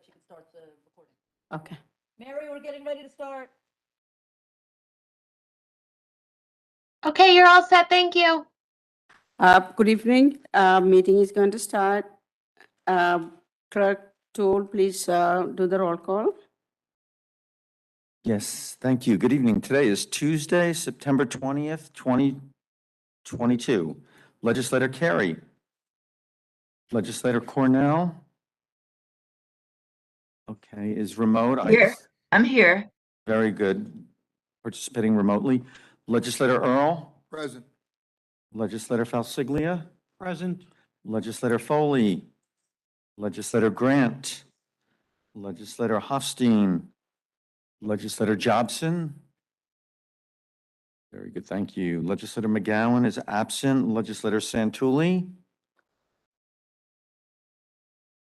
she can start the recording. Okay. Mary, we're getting ready to start. Okay, you're all set. Thank you. Good evening. Meeting is going to start. Clerk Tool, please do the roll call. Yes, thank you. Good evening. Today is Tuesday, September 20th, 2022. Legislator Carey. Legislator Cornell. Okay, is remote. Here. I'm here. Very good. Participating remotely. Legislator Earl. Present. Legislator Falsiglia. Present. Legislator Foley. Legislator Grant. Legislator Hofstein. Legislator Jobson. Very good, thank you. Legislator McGowan is absent. Legislator Santulli.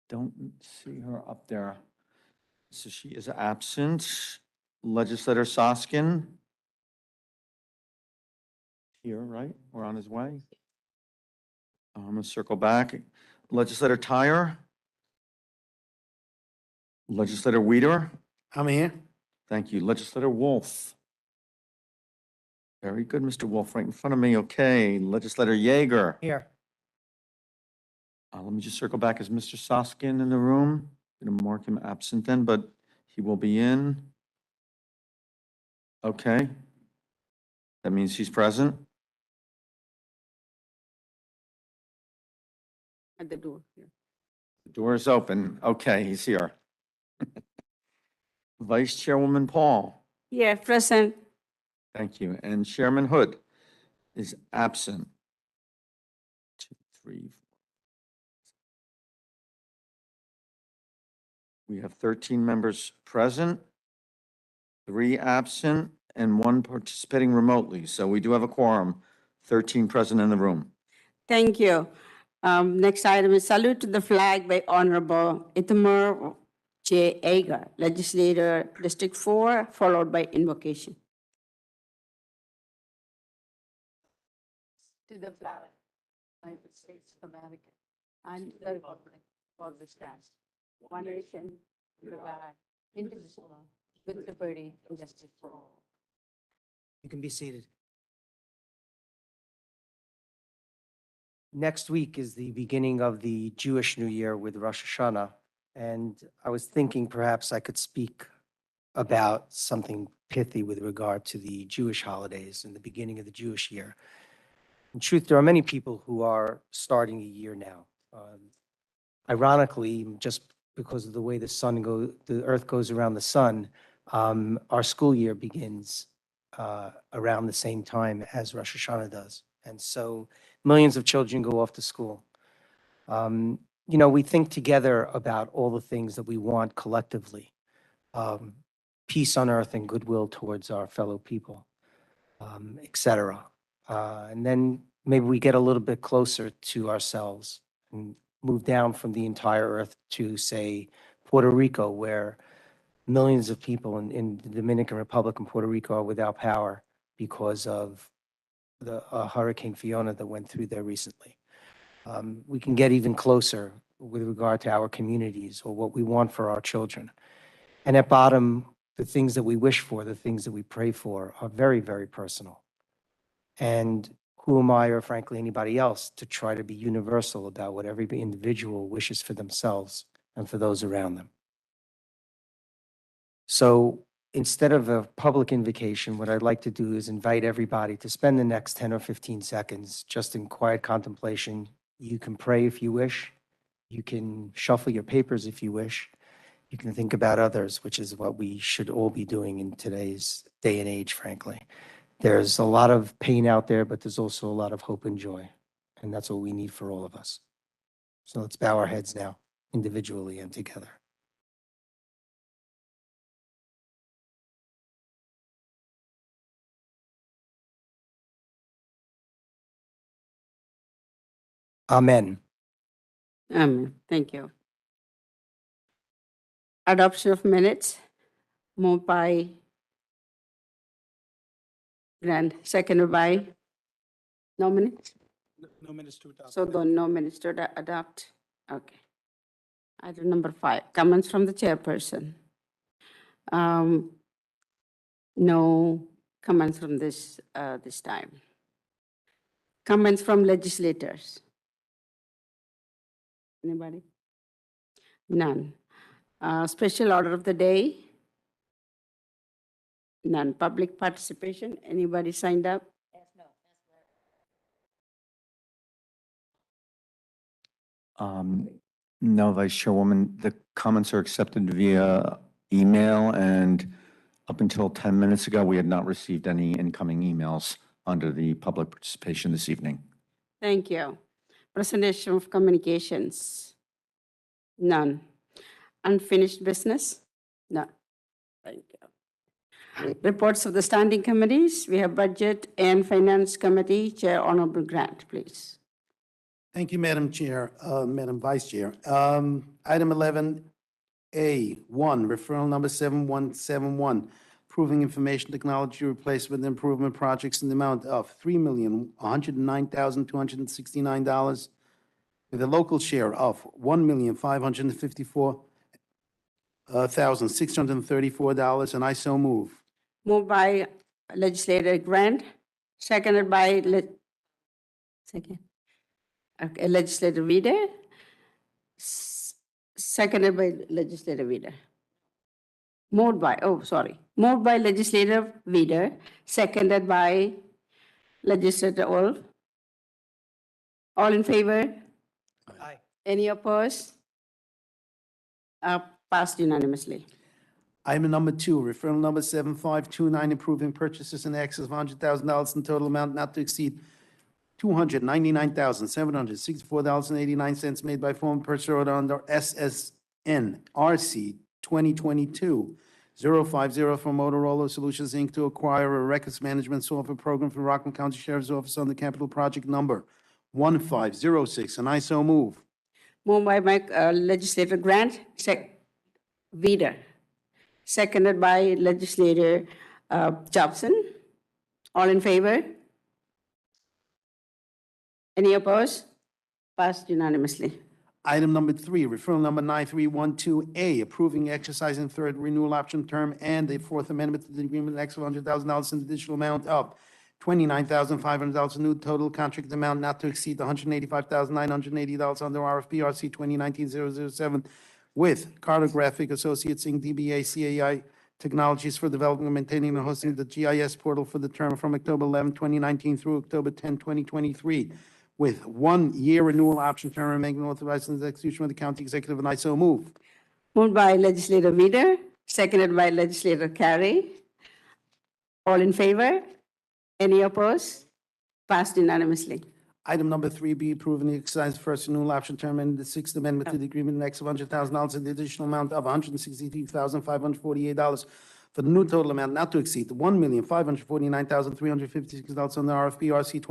Don't see her up there. So she is absent. Legislator Soskin. Here, right? We're on his way. I'm gonna circle back. Legislator Tyre. Legislator Weider. I'm here. Thank you. Legislator Wolf. Very good, Mr. Wolf, right in front of me. Okay. Legislator Yeager. Here. Let me just circle back. Is Mr. Soskin in the room? Gonna mark him absent then, but he will be in. Okay. That means he's present. At the door. Yeah. The door is open. Okay, he's here. Vice Chairwoman Paul. Yeah, present. Thank you. And Chairman Hood is absent. 2, 3, 4. We have 13 members present, 3 absent, and 1 participating remotely. So we do have a quorum, 13 present in the room. Thank you. Next item is salute to the flag by Honorable Ithamar J. Agar, Legislator District 4, followed by invocation. To the flag, United States of America, and to the republic for which stands one nation, under God, indivisible, with liberty and justice for all. You can be seated. Next week is the beginning of the Jewish New Year with Rosh Hashanah. And I was thinking perhaps I could speak about something pithy with regard to the Jewish holidays and the beginning of the Jewish year. In truth, there are many people who are starting a year now. Ironically, just because of the way the earth goes around the sun, our school year begins around the same time as Rosh Hashanah does. And so millions of children go off to school. We think together about all the things that we want collectively. Peace on earth and goodwill towards our fellow people, et cetera. And then maybe we get a little bit closer to ourselves and move down from the entire earth to, say, Puerto Rico, where millions of people in the Dominican Republic and Puerto Rico are without power because of the Hurricane Fiona that went through there recently. We can get even closer with regard to our communities or what we want for our children. And at bottom, the things that we wish for, the things that we pray for are very, very personal. And who am I, or frankly, anybody else, to try to be universal about what every individual wishes for themselves and for those around them? So instead of a public invocation, what I'd like to do is invite everybody to spend the next 10 or 15 seconds just in quiet contemplation. You can pray if you wish. You can shuffle your papers if you wish. You can think about others, which is what we should all be doing in today's day and age, frankly. There's a lot of pain out there, but there's also a lot of hope and joy. And that's what we need for all of us. So let's bow our heads now, individually and together. Amen. Amen. Thank you. Adoption of minutes, moved by Grant, seconded by, no minutes? No minutes to adopt. So no minutes to adopt. Okay. Item number 5, comments from the chairperson. No comments from this time. Comments from legislators. Anybody? None. Special order of the day? None. Public participation? Anybody signed up? Yes, no. No, Vice Chairwoman, the comments are accepted via email, and up until 10 minutes ago, we had not received any incoming emails under the public participation this evening. Thank you. Presentation of communications? None. Unfinished business? None. Thank you. Reports of the standing committees. We have Budget and Finance Committee. Chair Honorable Grant, please. Thank you, Madam Chair, Madam Vice Chair. Item 11A, 1, referral number 7171, approving information technology replacement and improvement projects in the amount of $3,109,269 with a local share of $1,554,634, and I so move. Moved by Legislator Grant, seconded by Legislator Reader. Seconded by Legislator Reader. Moved by Legislator Reader, seconded by Legislator Wolf. All in favor? Aye. Any opposed? Passed unanimously. Item number 2, referral number 7529, approving purchases in excess of $100,000 in total amount not to exceed $299,764.89 made by former purchase order under SSN RC 2022-050 from Motorola Solutions, Inc. to acquire a records management software program for Rockland County Sheriff's Office on the capital project number 1506, and I so move. Moved by Legislator Grant, Reader, seconded by Legislator Jobson. All in favor? Any opposed? Passed unanimously. Item number 3, referral number 9312A, approving exercising third renewal option term and the Fourth Amendment to the agreement in excess of $100,000 in additional amount of $29,500 new total contract amount not to exceed $185,980 under RFP RC 2019-007 with Cartographic Associates Inc., DBA CAI Technologies for developing and maintaining and hosting the GIS portal for the term from October 11, 2019 through October 10, 2023, with 1-year renewal option term remaining authorized in the execution of the county executive, and I so move. Moved by Legislator Reader, seconded by Legislator Carey. All in favor? Any opposed? Passed unanimously. Item number 3B, approving the exercise first renewal option term and the Sixth Amendment to the agreement in excess of $100,000 and the additional amount of $162,548 for the new total amount not to exceed $1,549,356 on the RFP RC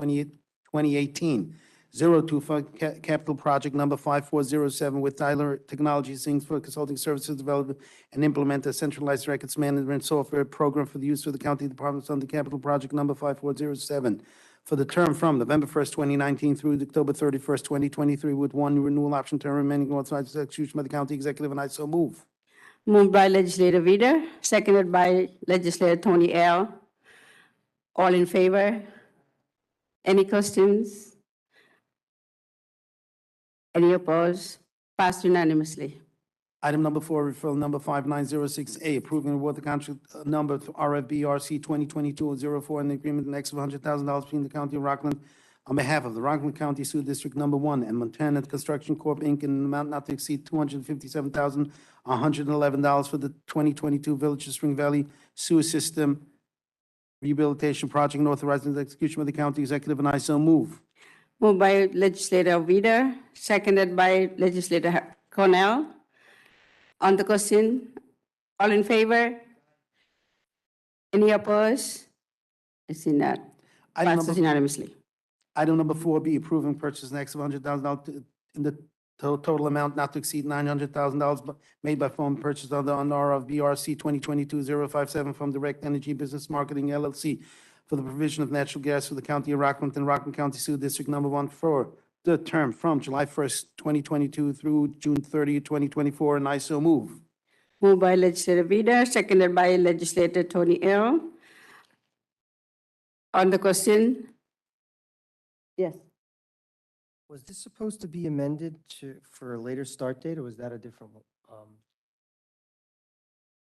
2018-02 for capital project number 5407 with Tyler Technologies Inc. for consulting services development and implement a centralized records management software program for the use of the county departments on the capital project number 5407 for the term from November 1st, 2019 through October 31st, 2023, with 1 renewal option term remaining authorized to execution by the county executive, and I so move. Moved by Legislator Reader, seconded by Legislator Tony L. All in favor? Any questions? Any opposed? Passed unanimously. Item number 4, referral number 5906A, approving award the contract number RFB RC 2022-04 and the agreement in excess of $100,000 between the County of Rockland on behalf of the Rockland County Sewer District Number 1 and Montana Construction Corp. Inc. in an amount not to exceed $257,111 for the 2022 Village of Spring Valley Sewer System Rehabilitation Project and authorizing the execution of the county executive, and I so move. Moved by Legislator Reader, seconded by Legislator Cornell. On the question, all in favor? Any opposed? I see none. Passes unanimously. Item number 4B, approving purchase in excess of $100,000 in the total amount not to exceed $900,000 made by former purchase under RFB RC 2022-057 from Direct Energy Business Marketing LLC for the provision of natural gas for the County of Rockland and Rockland County Sewer District Number 1 for the term from July 1st, 2022 through June 30th, 2024, and I so move. Moved by legislator Vida, seconded by legislator Tony L. On the question? Yes. Was this supposed to be amended for a later start date, or was that a different one?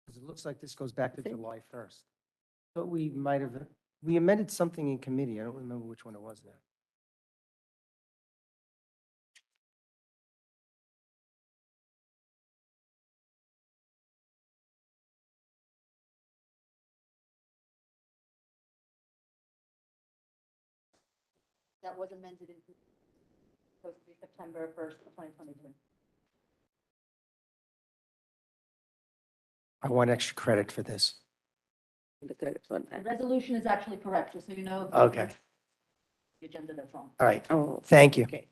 Because it looks like this goes back to think- July 1st. But we might have, we amended something in committee. I don't remember which one it was now. That was amended in supposed to be September 1st, 2022. I want extra credit for this. The credit for The that. resolution is actually correct, just so you know. Okay. The agenda that's wrong. All right. Oh, Thank you. okay.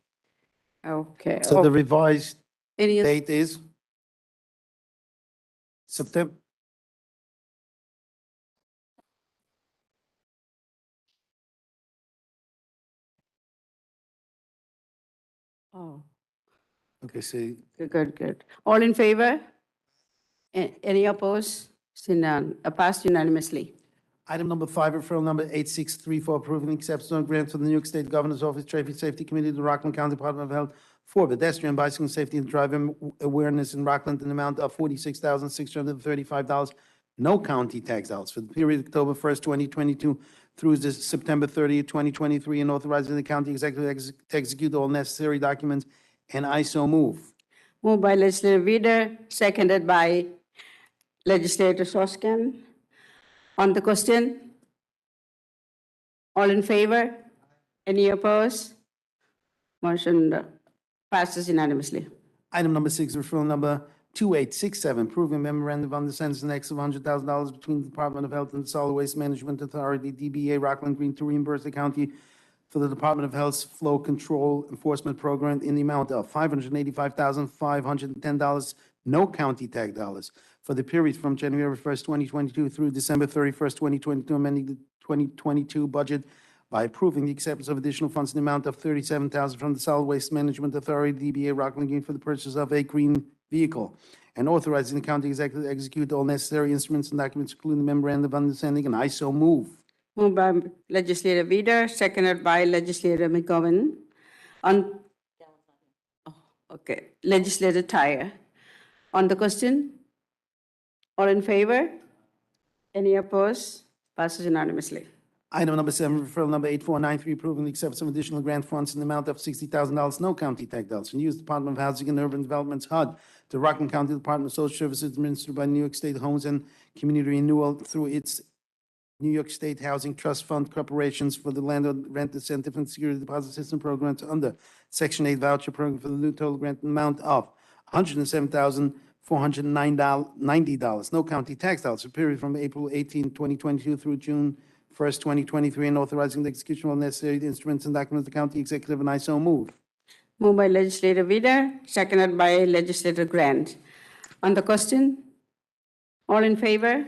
Okay. So the revised Any, date is September. oh, Okay, so good. All in favor? Any opposed? See none. Passed unanimously. item number 5, referral number 8634, approving acceptance of grant for the New York State Governor's Office Traffic Safety Committee, the Rockland County Department of Health for pedestrian bicycle safety and driver awareness in Rockland in the amount of $46,635, no county tax dollars for the period October 1st, 2022 through this September 30th, 2023, and authorizing the county executive to execute all necessary documents, and I so move. Moved by legislator Vida, seconded by legislator Soskin. On the question? All in favor? Any opposed? Motion passes unanimously. Item number 6, referral number 2867, approving memorandum of understanding in excess of $100,000 between the Department of Health and the Solid Waste Management Authority, DBA Rockland Green, to reimburse the county for the Department of Health's flow control enforcement program in the amount of $585,510, no county tax dollars, for the period from January 1st, 2022 through December 31st, 2022, amending the 2022 budget by approving the acceptance of additional funds in the amount of $37,000 from the Solid Waste Management Authority, DBA Rockland Green, for the purchase of a green vehicle, and authorizing the county executive to execute all necessary instruments and documents, including the memorandum of understanding, and I so move. Moved by legislator Vida, seconded by legislator McGovern. On, oh, okay, legislator Tyre. On the question? All in favor? Any opposed? Passes unanimously. Item number 7, referral number 8493, approving the acceptance of additional grant funds in the amount of $60,000, no county tax dollars, from the U.S. Department of Housing and Urban Development's HUD to Rockland County Department of Social Services, administered by New York State Homes and Community Renewal through its New York State Housing Trust Fund corporations for the landlord rent incentive and security deposit system programs under Section 8 voucher program for the new total grant amount of $107,490, no county tax dollars, for a period from April 18, 2022 through June 1st, 2023, and authorizing the execution of all necessary instruments and documents of the county executive, and I so move. Moved by legislator Vida, seconded by legislator Grant. On the question? All in favor?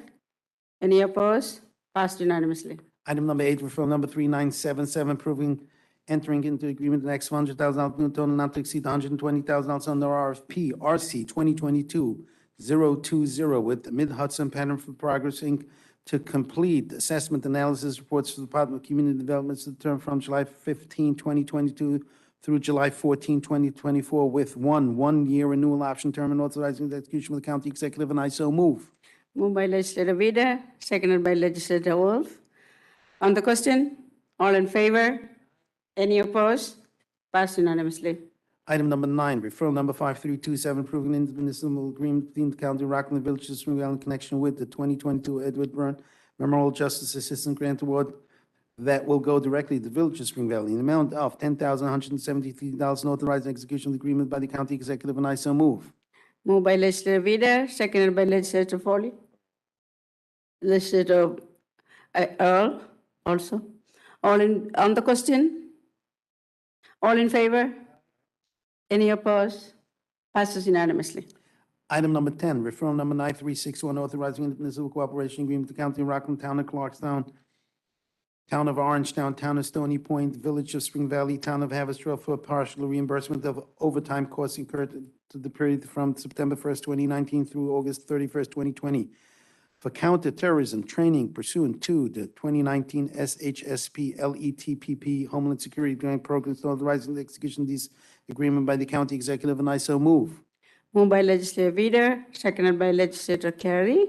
Any opposed? Passed unanimously. Item number 8, referral number 3977, approving entering into agreement the next $100,000 new total not to exceed $120,000 under RFP RC 2022-020 with Mid-Hudson Pattern for Progress, Inc. to complete assessment analysis reports for the Department of Community Development to the term from July 15, 2022 through July 14, 2024, with one-year renewal option term, and authorizing the execution of the county executive, and I so move. Moved by legislator Vida, seconded by legislator Wolf. On the question? All in favor? Any opposed? Passed unanimously. Item number 9, referral number 5327, approving an intermunicipal agreement between the County of Rockland Village of Spring Valley in connection with the 2022 Edward Byrne Memorial Justice Assistance Grant Award that will go directly to the Village of Spring Valley in the amount of $10,173, and authorizing execution of the agreement by the county executive, and I so move. Moved by legislator Vida, seconded by legislator Foley. Legislator Earl also. On the question? All in favor? Any opposed? Passes unanimously. Item number 10, referral number 9361, authorizing intermunicipal cooperation agreement with the County of Rockland, Town of Clarkstown, Town of Orangetown, Town of Stony Point, Village of Spring Valley, Town of Haverstraw for partial reimbursement of overtime costs incurred to the period from September 1st, 2019 through August 31st, 2020 for counterterrorism training pursuant to the 2019 SHSP LETPP Homeland Security Grant Program, authorizing the execution of this agreement by the county executive, and I so move. Moved by legislator Weider, seconded by legislator Carey.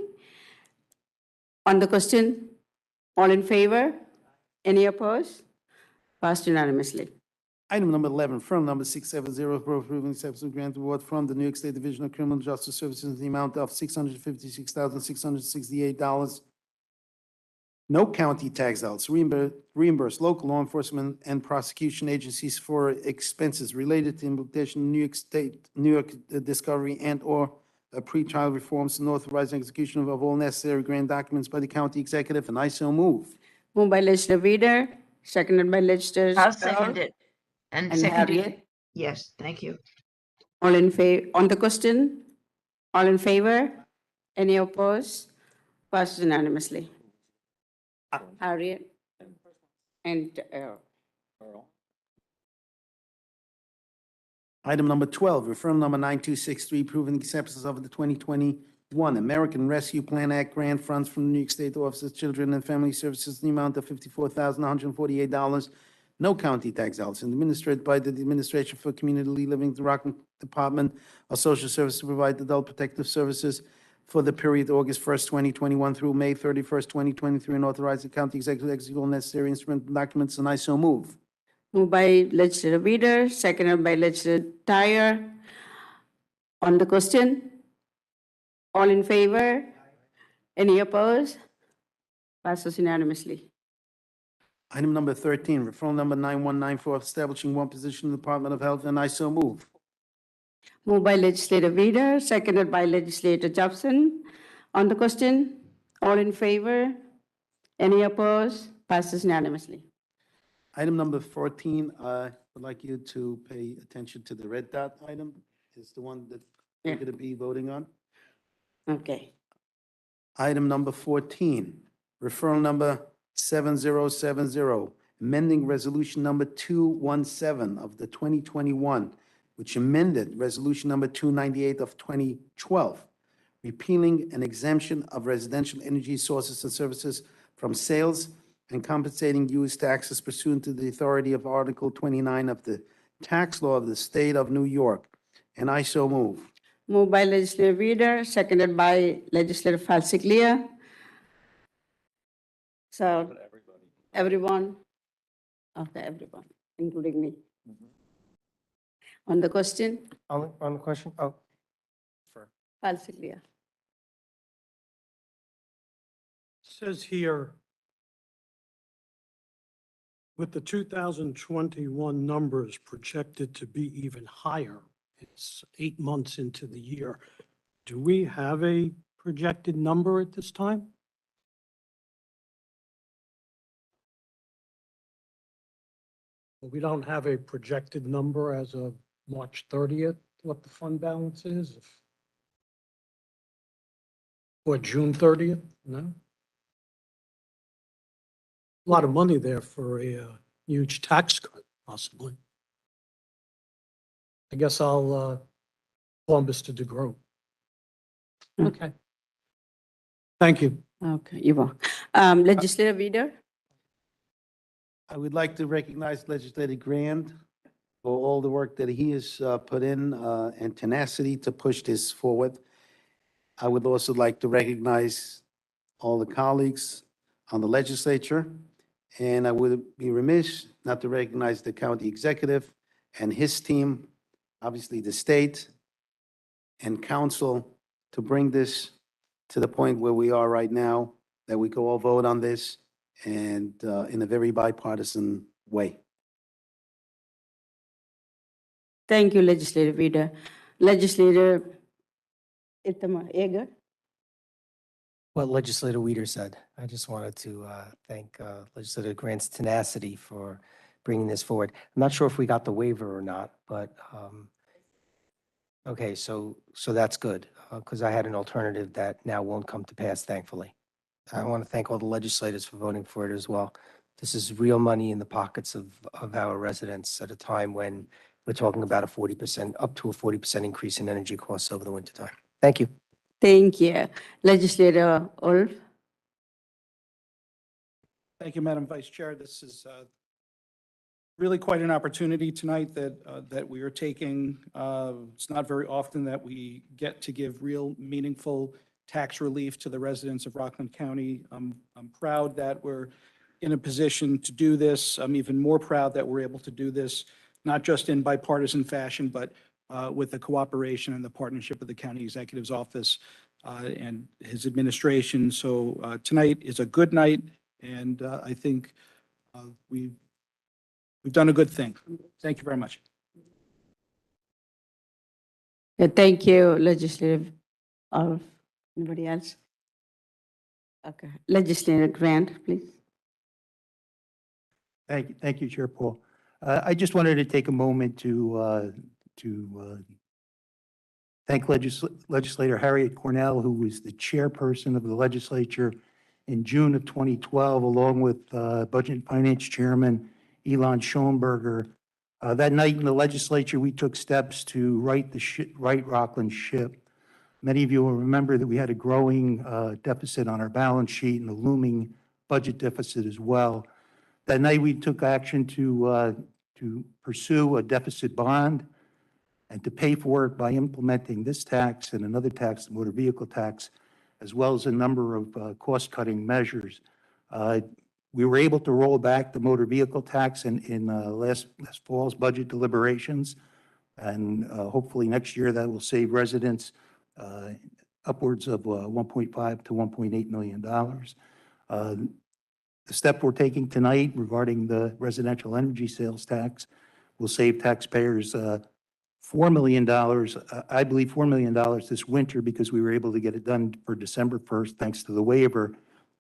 On the question, all in favor? Any opposed? Passed unanimously. Item number 11, firm number 670, approving substitute grant award from the New York State Division of Criminal Justice Services in the amount of $656,668. No county tax dollars, reimburse local law enforcement and prosecution agencies for expenses related to implementation of New York discovery and/or pretrial reforms and authorizing execution of all necessary grant documents by the county executive, and I so move. Moved by legislator Weider, seconded by legislator. I'll second it. And And second Harriet? it. Yes, thank you. All in favor, on the question, all in favor? Any opposed? Passed unanimously. Harriet? And Earl. Item number 12, referral number 9263, approving the acceptance of the 2021 American Rescue Plan Act grant funds from the New York State Office of Children and Family Services in the amount of $54,148. No county tax dollars, and administered by the Administration for Community Living, the Rockland Department of Social Services to provide adult protective services for the period August 1st, 2021 through May 31st, 2023, and authorize the county executive to execute all necessary instrument and documents, and I so move. Moved by legislator Weider, seconded by legislator Dyer. On the question, all in favor? Any opposed? Passes unanimously. Item number 13, referral number 9194, establishing one position in the Department of Health, and I so move. Moved by legislator Weider, seconded by legislator Jobson. On the question, all in favor? Any opposed? Passes unanimously. Item number 14, I would like you to pay attention to the red dot item, is the one that we're Yeah. going to be voting on. Okay. Item number 14, referral number 7070, amending resolution number 217 of the 2021, which amended resolution number 298 of 2012, repealing an exemption of residential energy sources and services from sales and compensating use taxes pursuant to the authority of Article 29 of the tax law of the state of New York. And I so move. Moved by legislator Weider, seconded by legislator Falsiglia. So, everyone? Okay, everyone, including me. On the question, On the question? Oh, Falsiglia. Says here, with the 2021 numbers projected to be even higher, it's 8 months into the year. Do we have a projected number at this time? Well, we don't have a projected number as of March 30th, what the fund balance is? Or June 30th? No? A lot of money there for a huge tax cut, possibly. I guess I'll Columbus to DeGroat. Okay. Thank you. Okay, you will. Legislator Weider? I would like to recognize Legislator Grand for all the work that he has put in and tenacity to push this forward. I would also like to recognize all the colleagues on the legislature, and I would be remiss not to recognize the county executive and his team, obviously the state and council, to bring this to the point where we are right now, that we go all vote on this and in a very bipartisan way. Thank you, Legislator Weider. Legislator Itamar Eger? what Legislator Weider said. I just wanted to thank Legislator Grant's tenacity for bringing this forward. I'm not sure if we got the waiver or not, but, okay, so that's good, because I had an alternative that now won't come to pass, thankfully. I want to thank all the legislators for voting for it as well. This is real money in the pockets of our residents at a time when we're talking about a 40%, up to a 40% increase in energy costs over the wintertime. Thank you. Thank you. Legislator Ulf? Thank you, Madam Vice Chair. This is really quite an opportunity tonight that we are taking. It's not very often that we get to give real meaningful tax relief to the residents of Rockland County. I'm proud that we're in a position to do this. I'm even more proud that we're able to do this, not just in bipartisan fashion, but with the cooperation and the partnership of the County Executive's Office and his administration. So tonight is a good night, and I think we've done a good thing. Thank you very much. Thank you, Legislative Ulf. Anybody else? Okay. Legislator Grant, please. Thank you, Chair Paul. I just wanted to take a moment to thank Legislator Harriet Cornell, who was the chairperson of the legislature in June of 2012, along with Budget and Finance Chairman Elon Schoenberger. That night in the legislature, we took steps to right Rockland ship. Many of you will remember that we had a growing deficit on our balance sheet and a looming budget deficit as well. That night, we took action to pursue a deficit bond and to pay for it by implementing this tax and another tax, the motor vehicle tax, as well as a number of cost-cutting measures. We were able to roll back the motor vehicle tax in last fall's budget deliberations, and hopefully next year that will save residents upwards of $1.5 to $1.8 million. The step we're taking tonight regarding the residential energy sales tax will save taxpayers $4 million, I believe $4 million this winter, because we were able to get it done for December 1st, thanks to the waiver,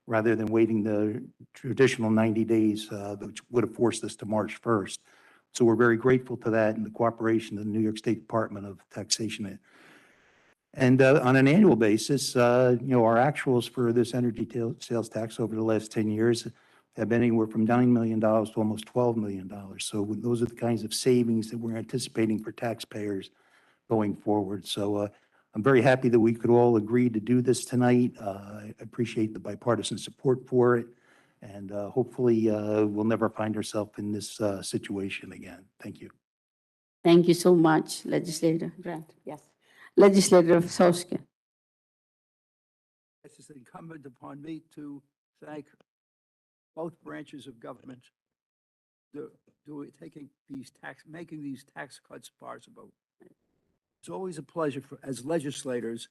rather than waiting the traditional 90 days, which would have forced us to March 1st. So we're very grateful to that and the cooperation of the New York State Department of Taxation. And on an annual basis, our actuals for this energy sales tax over the last 10 years have been anywhere from $9 million to almost $12 million. So those are the kinds of savings that we're anticipating for taxpayers going forward. So I'm very happy that we could all agree to do this tonight. I appreciate the bipartisan support for it. And hopefully we'll never find ourselves in this situation again. Thank you. Thank you so much, Legislator Grant. Yes. Legislator Soski. It is incumbent upon me to thank both branches of government making these tax cuts possible. It's always a pleasure as legislators,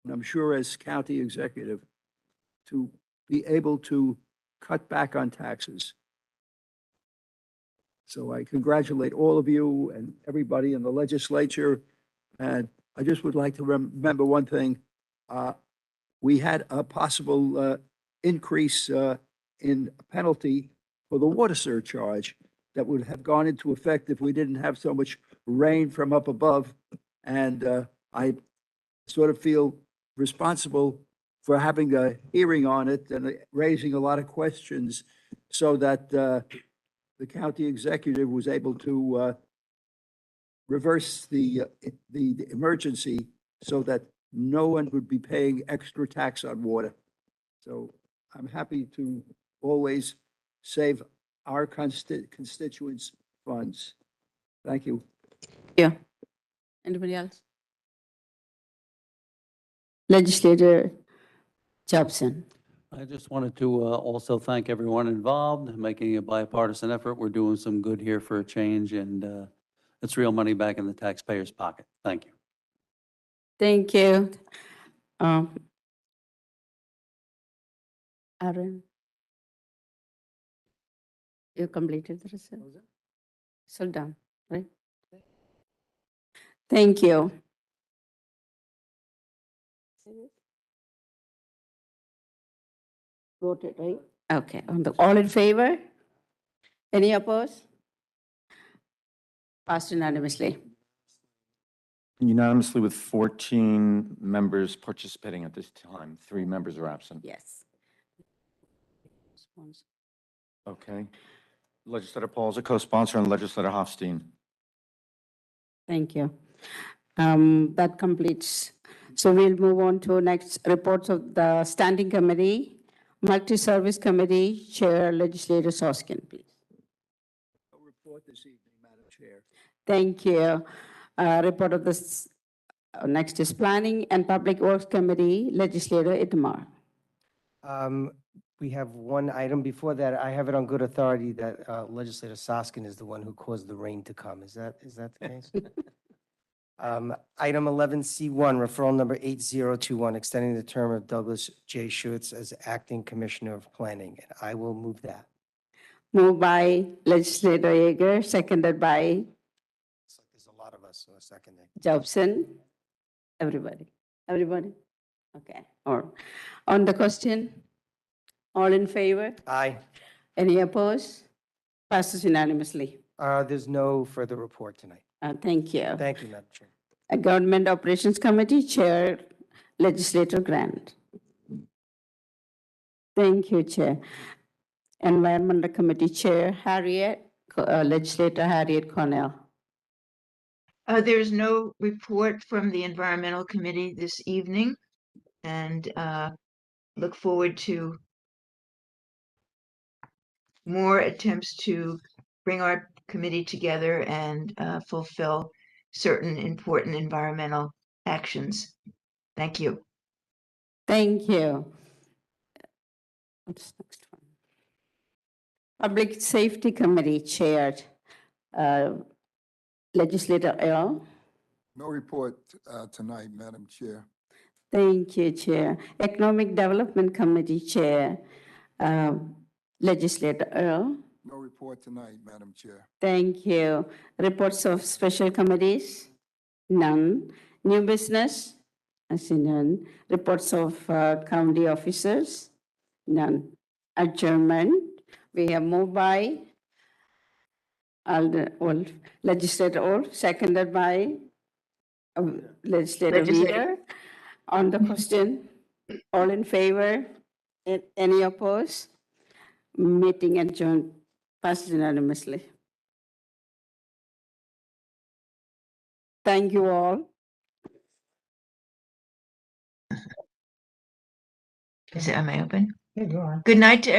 and I'm sure as county executive, to be able to cut back on taxes. So I congratulate all of you and everybody in the legislature. And I just would like to remember one thing. We had a possible increase in penalty for the water surcharge that would have gone into effect if we didn't have so much rain from up above. And I sort of feel responsible for having a hearing on it and raising a lot of questions so that the county executive was able to reverse the emergency so that no one would be paying extra tax on water. So I'm happy to always save our constituents' funds. Thank you. Yeah. Anybody else? Legislator Jobson. I just wanted to also thank everyone involved in making a bipartisan effort. We're doing some good here for a change, and it's real money back in the taxpayer's pocket. Thank you. Thank you. Aaron? You completed the research? So done, right? Thank you. Voted, right? Okay, all in favor? Any opposed? Passed unanimously. Unanimously with 14 members participating at this time. 3 members are absent. Yes. Okay. Legislator Paul is a co-sponsor and Legislator Hofstein. Thank you. That completes. So we'll move on to next reports of the Standing Committee, Multi-Service Committee, Chair Legislator Soskin, please. No report this evening, Madam Chair. Thank you. Report of this, next is Planning and Public Works Committee, Legislator Itmar. We have one item. Before that, I have it on good authority that Legislator Soskin is the one who caused the rain to come. Is that the case? Item 11C1, referral number 8021, extending the term of Douglas J. Schutz as acting commissioner of planning. And I will move that. Moved by Legislator Yeager, seconded by It's like there's a lot of us seconding. Jobson. Everybody. Okay. Or on the question, all in favor? Aye. Any opposed? Passes unanimously. There's no further report tonight. Thank you. Thank you, Madam Chair. Government Operations Committee Chair, Legislator Grant. Thank you, Chair. Environmental Committee Chair, Legislator Harriet Cornell. There's no report from the Environmental Committee this evening, and look forward to more attempts to bring our committee together and fulfill certain important environmental actions. Thank you. Thank you. What's next one? Public Safety Committee Chair, Legislator Earl. No report tonight, Madam Chair. Thank you, Chair. Economic Development Committee Chair, Legislator Earl. No report tonight, Madam Chair. Thank you. Reports of special committees? None. New business? I see none. Reports of county officers? None. Adjournment? We have moved by Legislator Wolf, seconded by Legislator Weaver. On the question, all in favor? Any opposed? Meeting adjourned. Passes unanimously. Thank you all. Am I open? Yeah, go on. Good night to